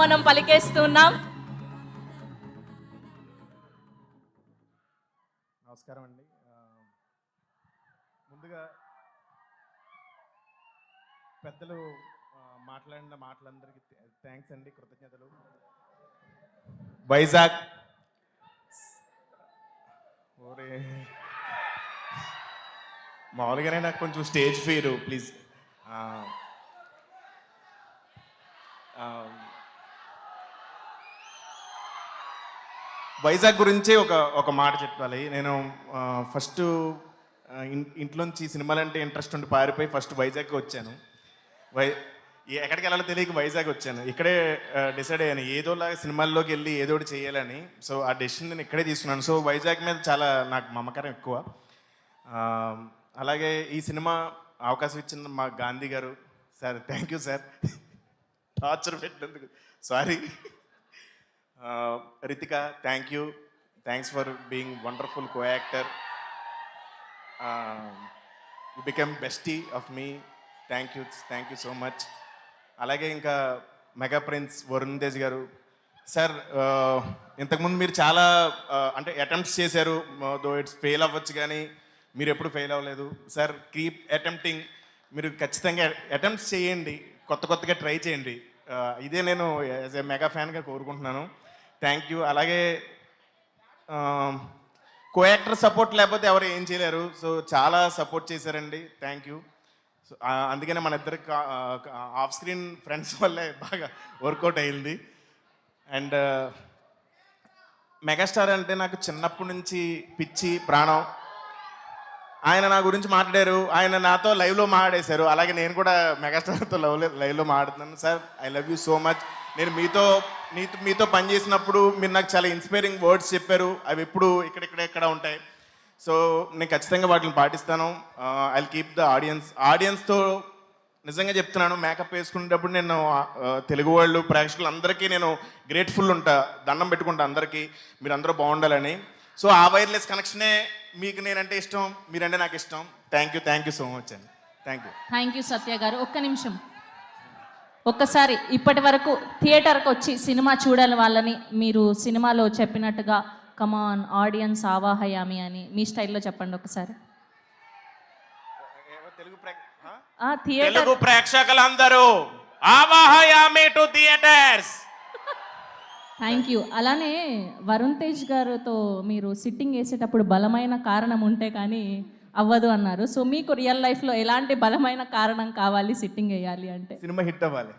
మనం పలికేస్తున్నాం. నమస్కారం అండి. ముందుగా పెద్దలు మాట్లాడిన మాటలందరికీ థ్యాంక్స్ అండి, కృతజ్ఞతలు. వైజాగ్ ఓరే మామూలుగానే నాకు కొంచెం స్టేజ్ ఫీరు, ప్లీజ్. వైజాగ్ గురించి ఒక మాట చెప్పాలి. నేను ఫస్ట్ ఇంట్లోంచి సినిమాలంటే ఇంట్రెస్ట్ ఉండి పారిపోయి ఫస్ట్ వైజాగ్కి వచ్చాను. ఎక్కడికి వెళ్ళాలో తెలియక వైజాగ్ వచ్చాను. ఇక్కడే డిసైడ్ అయ్యాను, ఏదోలాగా సినిమాల్లోకి వెళ్ళి ఏదో ఒకటి చేయాలని. సో ఆ డెసిషన్ నేను ఇక్కడే తీసుకున్నాను. సో వైజాగ్ మీద చాలా నాకు మమకారం ఎక్కువ. అలాగే ఈ సినిమా అవకాశం ఇచ్చిన మా గాంధీ గారు sir, thank you sir. Torture పెట్టినందుకు sorry. Ritika, thank you, thanks for being wonderful co actor. You become bestie of me. Thank you so much. అలాగే ఇంకా మెగా ప్రిన్స్ వరుణ్ తేజ్ గారు సార్, ఇంతకుముందు మీరు చాలా అంటే అటెంప్ట్స్ చేశారు. దో ఇట్స్ ఫెయిల్ అవ్వచ్చు, కానీ మీరు ఎప్పుడు ఫెయిల్ అవ్వలేదు సార్. Keep attempting. మీరు ఖచ్చితంగా అటెంప్ట్స్ చేయండి, కొత్తగా ట్రై చేయండి. ఇదే నేను యాజ్ ఏ మెగా ఫ్యాన్గా కోరుకుంటున్నాను. Thank you. అలాగే కో యాక్టర్ సపోర్ట్ లేకపోతే ఎవరు ఏం చేయలేరు. సో చాలా సపోర్ట్ చేశారండి, థ్యాంక్ యూ. సో అందుకనే మన ఇద్దరు ఆఫ్ స్క్రీన్ ఫ్రెండ్స్ వల్లే బాగా వర్కౌట్ అయ్యింది. అండ్ మెగాస్టార్ అంటే నాకు చిన్నప్పటి నుంచి పిచ్చి ప్రాణం. ఆయన నా గురించి మాట్లాడారు, ఆయన నాతో లైవ్లో మాట్లాడేశారు. అలాగే నేను కూడా మెగాస్టార్తో లైవ్లో మాట్లాడుతున్నాను. Sir, I love you so much. నేను మీతో పనిచేసినప్పుడు మీరు నాకు చాలా ఇన్స్పైరింగ్ వర్డ్స్ చెప్పారు. అవి ఎప్పుడు ఇక్కడ ఉంటాయి. సో నేను ఖచ్చితంగా వాటిని పాటిస్తాను. ఐ కీప్ ద ఆడియన్స్తో నిజంగా చెప్తున్నాను. మేకప్ వేసుకునేటప్పుడు నేను తెలుగు వాళ్ళు ప్రేక్షకులు అందరికీ నేను గ్రేట్ఫుల్ ఉంటా, దండం పెట్టుకుంటా అందరికీ, మీరు అందరూ బాగుండాలని. సో ఆ వైర్లెస్ కనెక్షనే మీకు నేనంటే ఇష్టం, మీరంటే నాకు ఇష్టం. థ్యాంక్ యూ సో మచ్ అండి. థ్యాంక్ యూ సత్య గారు. ఒక్క నిమిషం, ఒక్కసారి ఇప్పటి వరకు థియేటర్కి వచ్చి సినిమా చూడాలి వాళ్ళని మీరు సినిమాలో చెప్పినట్టుగా కమాన్ ఆడియన్స్ ఆవాహయామి అని మీ స్టైల్లో చెప్పండి ఒకసారి. తెలుగు ప్రేక్షకులందరూ ఆవాహయామి టు థియేటర్స్. Thank you. అలానే వరుణ్ తేజ్ గారితో మీరు సిట్టింగ్ వేసేటప్పుడు బలమైన కారణం ఉంటే కానీ అవ్వదు అన్నారు. సో మీకు రియల్ లైఫ్లో ఎలాంటి బలమైన కారణం కావాలి సిట్టింగ్ వేయాలి అంటే? సినిమా హిట్ అవ్వాలి.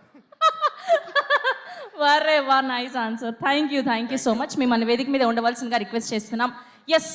వరే వా, nice answer. Thank you so much. మిమ్మల్ని వేదిక మీద ఉండవలసిందిగా రిక్వెస్ట్ చేస్తున్నాం. ఎస్.